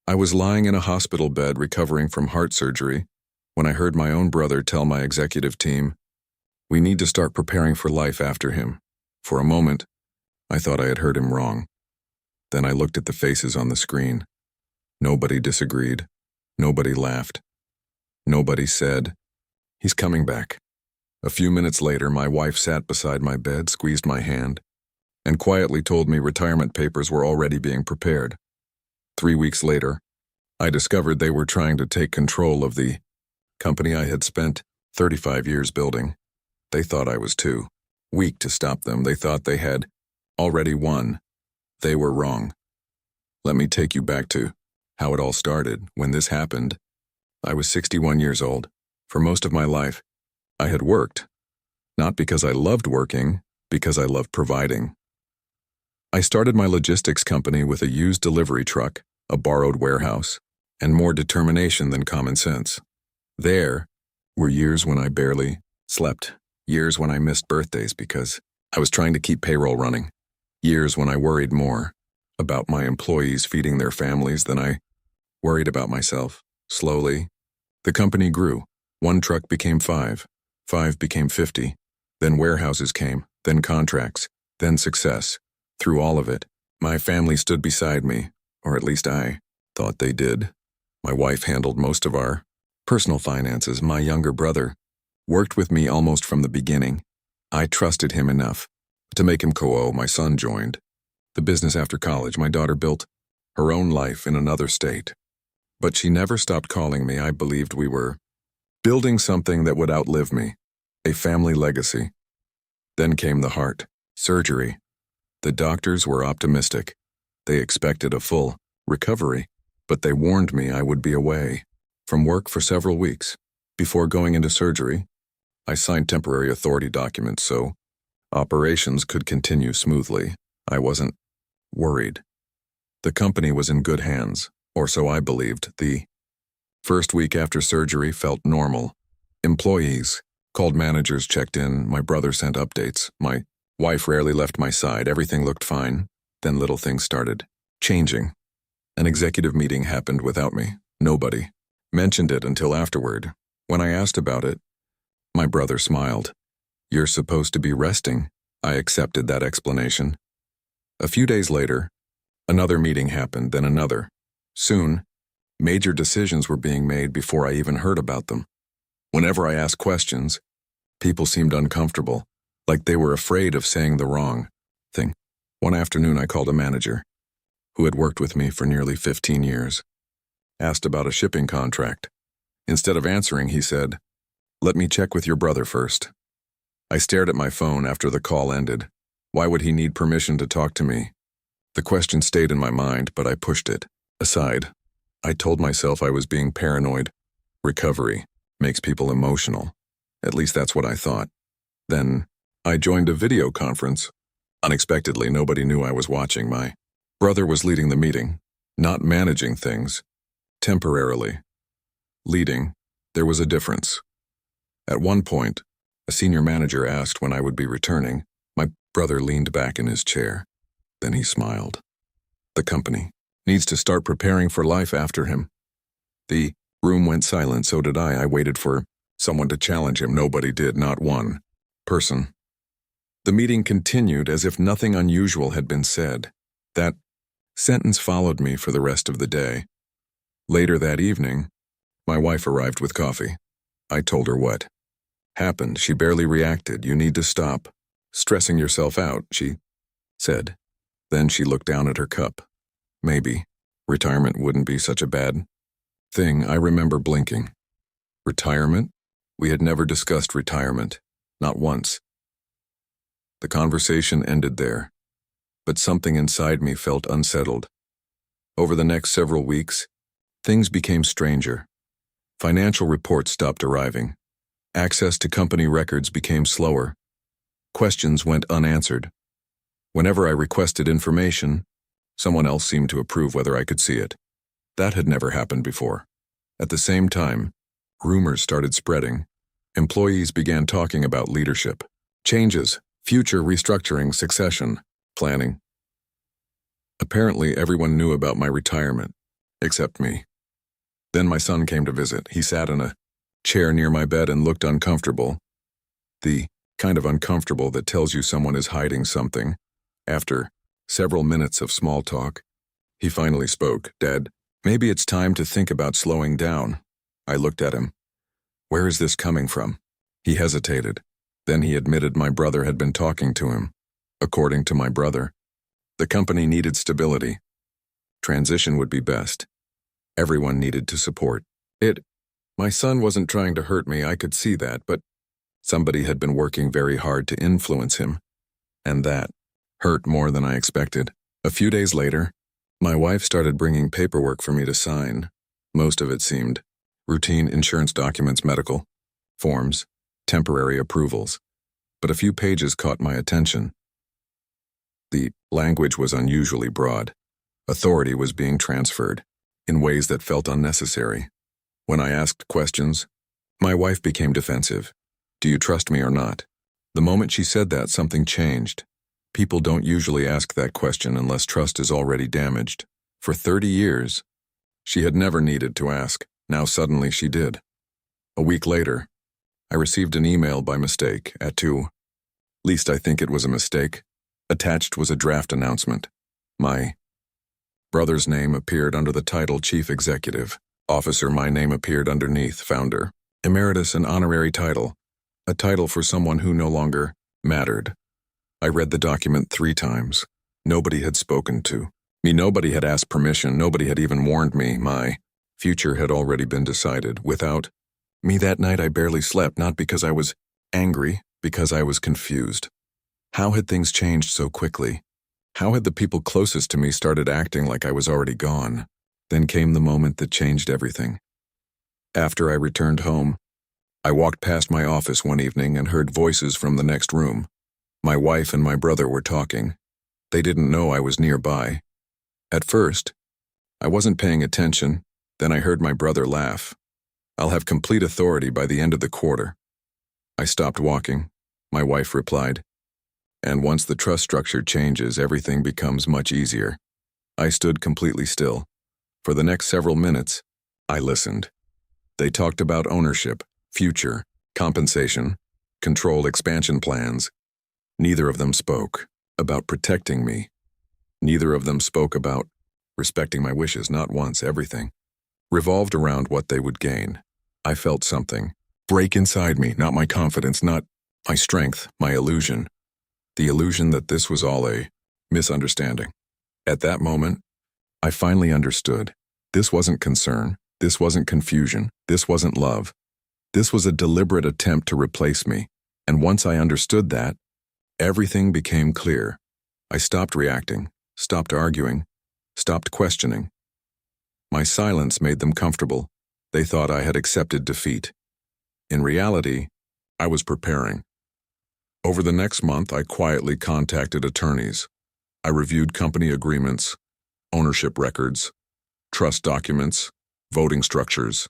I was lying in a hospital bed recovering from heart surgery when I heard my own brother tell my executive team, "We need to start preparing for life after him." For a moment, I thought I had heard him wrong. Then I looked at the faces on the screen. Nobody disagreed. Nobody laughed. Nobody said, "He's coming back." A few minutes later, my wife sat beside my bed, squeezed my hand, and quietly told me retirement papers were already being prepared. 3 weeks later, I discovered they were trying to take control of the company I had spent 35 years building. They thought I was too weak to stop them. They thought they had already won. They were wrong. Let me take you back to how it all started. When this happened, I was 61 years old. For most of my life, I had worked, not because I loved working, because I loved providing. I started my logistics company with a used delivery truck, a borrowed warehouse, and more determination than common sense. There were years when I barely slept, years when I missed birthdays because I was trying to keep payroll running, years when I worried more about my employees feeding their families than I worried about myself. Slowly, the company grew. 1 truck became 5, 5 became 50, then warehouses came, then contracts, then success. Through all of it, my family stood beside me, or at least I thought they did. My wife handled most of our personal finances. My younger brother worked with me almost from the beginning. I trusted him enough to make him co-o. My son joined the business after college. My daughter built her own life in another state. But she never stopped calling me. I believed we were building something that would outlive me, a family legacy. Then came the heart surgery. The doctors were optimistic. They expected a full recovery, but they warned me I would be away from work for several weeks. Before going into surgery, I signed temporary authority documents so operations could continue smoothly. I wasn't worried. The company was in good hands, or so I believed. The first week after surgery felt normal. Employees called, managers checked in, my brother sent updates, my wife rarely left my side. Everything looked fine. Then little things started changing. An executive meeting happened without me. Nobody mentioned it until afterward. When I asked about it, my brother smiled. "You're supposed to be resting." I accepted that explanation. A few days later, another meeting happened, then another. Soon, major decisions were being made before I even heard about them. Whenever I asked questions, people seemed uncomfortable, like they were afraid of saying the wrong thing. One afternoon, I called a manager who had worked with me for nearly 15 years, asked about a shipping contract. Instead of answering, he said, "Let me check with your brother first." I stared at my phone after the call ended. Why would he need permission to talk to me? The question stayed in my mind, but I pushed it aside. I told myself I was being paranoid. Recovery makes people emotional. At least that's what I thought. Then I joined a video conference. Unexpectedly, nobody knew I was watching. My brother was leading the meeting, not managing things. Temporarily. Leading, there was a difference. At one point, a senior manager asked when I would be returning. My brother leaned back in his chair. Then he smiled. "The company needs to start preparing for life after him." The room went silent, so did I. I waited for someone to challenge him. Nobody did, not one person. The meeting continued as if nothing unusual had been said. That sentence followed me for the rest of the day. Later that evening, my wife arrived with coffee. I told her what happened. She barely reacted. "You need to stop stressing yourself out," she said. Then she looked down at her cup. Maybe retirement wouldn't be such a bad thing. I remember blinking. Retirement? We had never discussed retirement. Not once. The conversation ended there, but something inside me felt unsettled. Over the next several weeks, things became stranger. Financial reports stopped arriving. Access to company records became slower. Questions went unanswered. Whenever I requested information, someone else seemed to approve whether I could see it. That had never happened before. At the same time, rumors started spreading. Employees began talking about leadership, changes, future restructuring, succession planning. Apparently, everyone knew about my retirement, except me. Then my son came to visit. He sat in a chair near my bed and looked uncomfortable. The kind of uncomfortable that tells you someone is hiding something. After several minutes of small talk, he finally spoke. "Dad, maybe it's time to think about slowing down." I looked at him. "Where is this coming from?" He hesitated. Then he admitted my brother had been talking to him. According to my brother, the company needed stability. Transition would be best. Everyone needed to support it. My son wasn't trying to hurt me, I could see that, but somebody had been working very hard to influence him, and that hurt more than I expected. A few days later, my wife started bringing paperwork for me to sign. Most of it seemed routine insurance documents, medical forms, temporary approvals, but a few pages caught my attention. The language was unusually broad. Authority was being transferred in ways that felt unnecessary. When I asked questions, my wife became defensive. "Do you trust me or not?" The moment she said that, something changed. People don't usually ask that question unless trust is already damaged. For 30 years, she had never needed to ask. Now suddenly she did. A week later, I received an email by mistake at 2. Least I think it was a mistake. Attached was a draft announcement. My brother's name appeared under the title Chief Executive Officer. My name appeared underneath Founder, Emeritus, and honorary title, a title for someone who no longer mattered. I read the document 3 times. Nobody had spoken to me. Nobody had asked permission. Nobody had even warned me. My future had already been decided. Without me that night, I barely slept, not because I was angry, because I was confused. How had things changed so quickly? How had the people closest to me started acting like I was already gone? Then came the moment that changed everything. After I returned home, I walked past my office one evening and heard voices from the next room. My wife and my brother were talking. They didn't know I was nearby. At first, I wasn't paying attention. Then I heard my brother laugh. "I'll have complete authority by the end of the quarter." I stopped walking. My wife replied, "And once the trust structure changes, everything becomes much easier." I stood completely still. For the next several minutes, I listened. They talked about ownership, future, compensation, control, expansion plans. Neither of them spoke about protecting me. Neither of them spoke about respecting my wishes. Not once. Everything revolved around what they would gain. I felt something break inside me, not my confidence, not my strength, my illusion. The illusion that this was all a misunderstanding. At that moment, I finally understood. This wasn't concern. This wasn't confusion. This wasn't love. This was a deliberate attempt to replace me. And once I understood that, everything became clear. I stopped reacting, stopped arguing, stopped questioning. My silence made them comfortable. They thought I had accepted defeat. In reality, I was preparing. Over the next month, I quietly contacted attorneys. I reviewed company agreements, ownership records, trust documents, voting structures,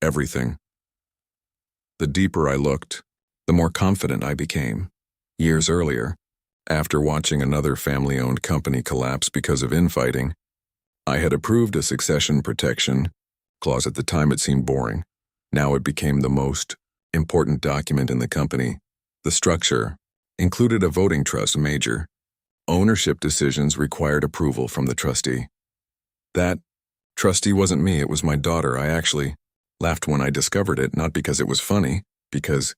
everything. The deeper I looked, the more confident I became. Years earlier, after watching another family-owned company collapse because of infighting, I had approved a succession protection clause. At the time it seemed boring. Now it became the most important document in the company. The structure included a voting trust major. Ownership decisions required approval from the trustee. That trustee wasn't me, it was my daughter. I actually laughed when I discovered it, not because it was funny, because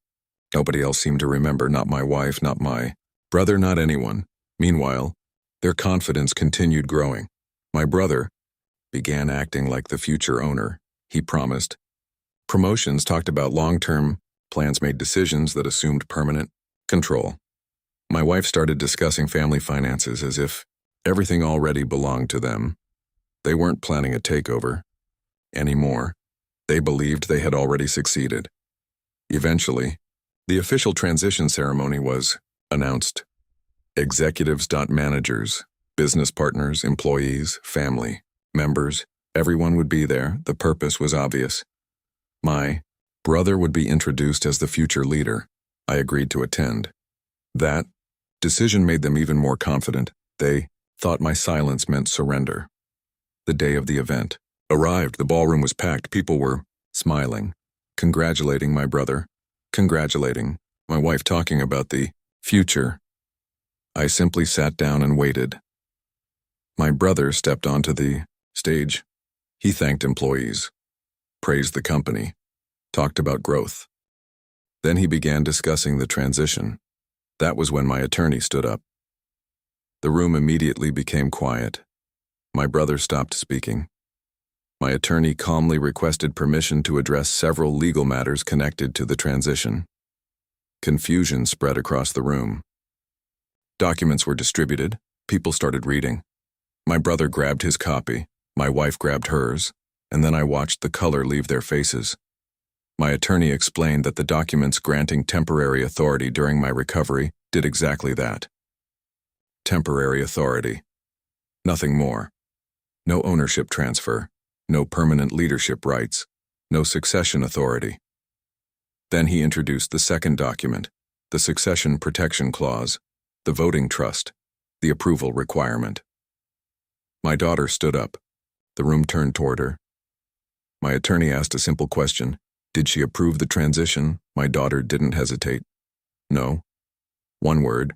nobody else seemed to remember, not my wife, not my brother, not anyone. Meanwhile, their confidence continued growing. My brother began acting like the future owner. He promised promotions, talked about long-term plans, made decisions that assumed permanent control. My wife started discussing family finances as if everything already belonged to them. They weren't planning a takeover anymore. They believed they had already succeeded. Eventually, the official transition ceremony was announced. Executives, managers, business partners, employees, family, members, everyone would be there. The purpose was obvious. My brother would be introduced as the future leader. I agreed to attend. That decision made them even more confident. They thought my silence meant surrender. The day of the event, Arrived, the ballroom was packed. People were smiling, congratulating my brother, congratulating my wife, talking about the future. I simply sat down and waited. My brother stepped onto the stage. He thanked employees, praised the company, talked about growth. Then he began discussing the transition. That was when my attorney stood up. The room immediately became quiet. My brother stopped speaking. My attorney calmly requested permission to address several legal matters connected to the transition. Confusion spread across the room. Documents were distributed. People started reading. My brother grabbed his copy. My wife grabbed hers, and then I watched the color leave their faces. My attorney explained that the documents granting temporary authority during my recovery did exactly that. Temporary authority. Nothing more. No ownership transfer. No permanent leadership rights. No succession authority. Then he introduced the second document, the Succession Protection Clause, the voting trust, the approval requirement. My daughter stood up. The room turned toward her. My attorney asked a simple question. Did she approve the transition? My daughter didn't hesitate. No. One word.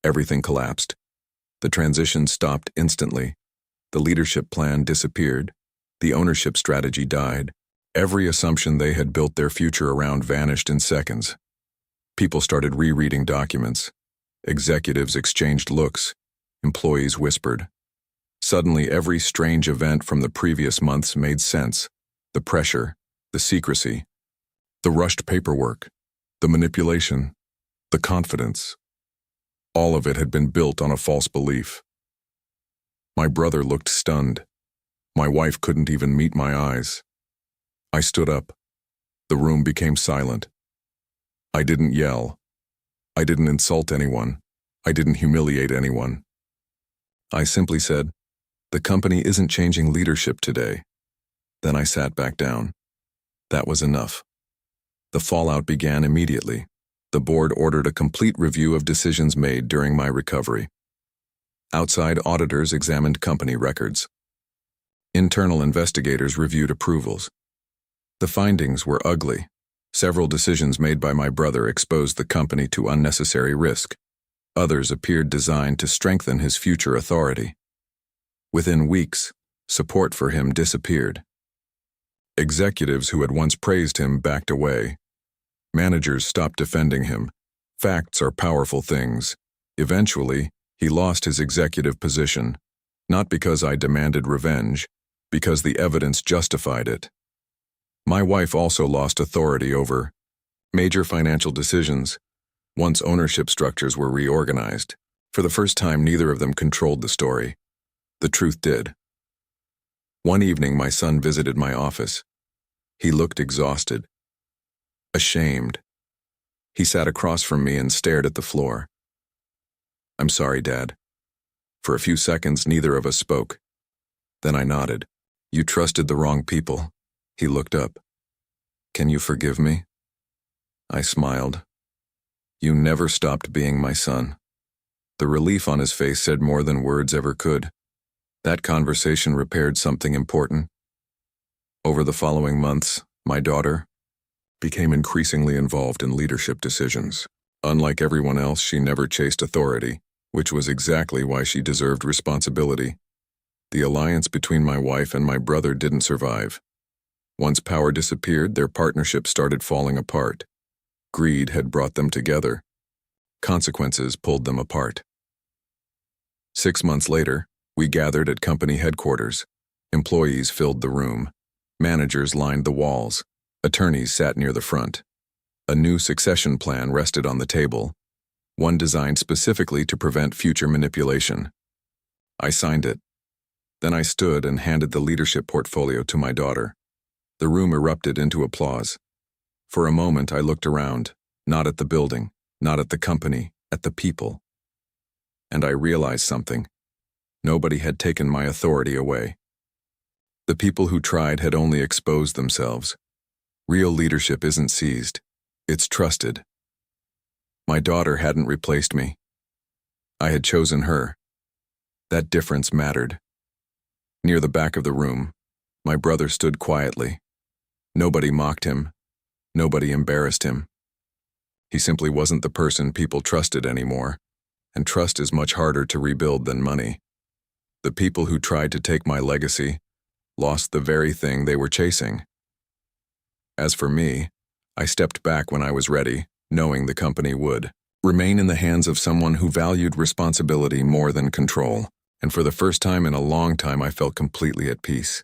Everything collapsed. The transition stopped instantly. The leadership plan disappeared. The ownership strategy died. Every assumption they had built their future around vanished in seconds. People started rereading documents. Executives exchanged looks. Employees whispered. Suddenly, every strange event from the previous months made sense. The pressure, the secrecy, the rushed paperwork, the manipulation, the confidence. All of it had been built on a false belief. My brother looked stunned. My wife couldn't even meet my eyes. I stood up. The room became silent. I didn't yell. I didn't insult anyone. I didn't humiliate anyone. I simply said, "The company isn't changing leadership today." Then I sat back down. That was enough. The fallout began immediately. The board ordered a complete review of decisions made during my recovery. Outside auditors examined company records. Internal investigators reviewed approvals. The findings were ugly. Several decisions made by my brother exposed the company to unnecessary risk. Others appeared designed to strengthen his future authority. Within weeks, support for him disappeared. Executives who had once praised him backed away. Managers stopped defending him. Facts are powerful things. Eventually, he lost his executive position, not because I demanded revenge, because the evidence justified it. My wife also lost authority over major financial decisions. Once ownership structures were reorganized, for the first time neither of them controlled the story. The truth did. One evening my son visited my office. He looked exhausted, ashamed. He sat across from me and stared at the floor. "I'm sorry, Dad." For a few seconds neither of us spoke. Then I nodded. "You trusted the wrong people." He looked up. "Can you forgive me?" I smiled. "You never stopped being my son." The relief on his face said more than words ever could. That conversation repaired something important. Over the following months, my daughter became increasingly involved in leadership decisions. Unlike everyone else, she never chased authority, which was exactly why she deserved responsibility. The alliance between my wife and my brother didn't survive. Once power disappeared, their partnership started falling apart. Greed had brought them together. Consequences pulled them apart. 6 months later, we gathered at company headquarters. Employees filled the room. Managers lined the walls. Attorneys sat near the front. A new succession plan rested on the table, one designed specifically to prevent future manipulation. I signed it. Then I stood and handed the leadership portfolio to my daughter. The room erupted into applause. For a moment I looked around, not at the building, not at the company, at the people. And I realized something. Nobody had taken my authority away. The people who tried had only exposed themselves. Real leadership isn't seized, it's trusted. My daughter hadn't replaced me. I had chosen her. That difference mattered. Near the back of the room, My brother stood quietly. Nobody mocked him. Nobody embarrassed him. He simply wasn't the person people trusted anymore, and trust is much harder to rebuild than money. The people who tried to take my legacy lost the very thing they were chasing. As for me, I stepped back when I was ready, knowing the company would remain in the hands of someone who valued responsibility more than control, and for the first time in a long time I felt completely at peace.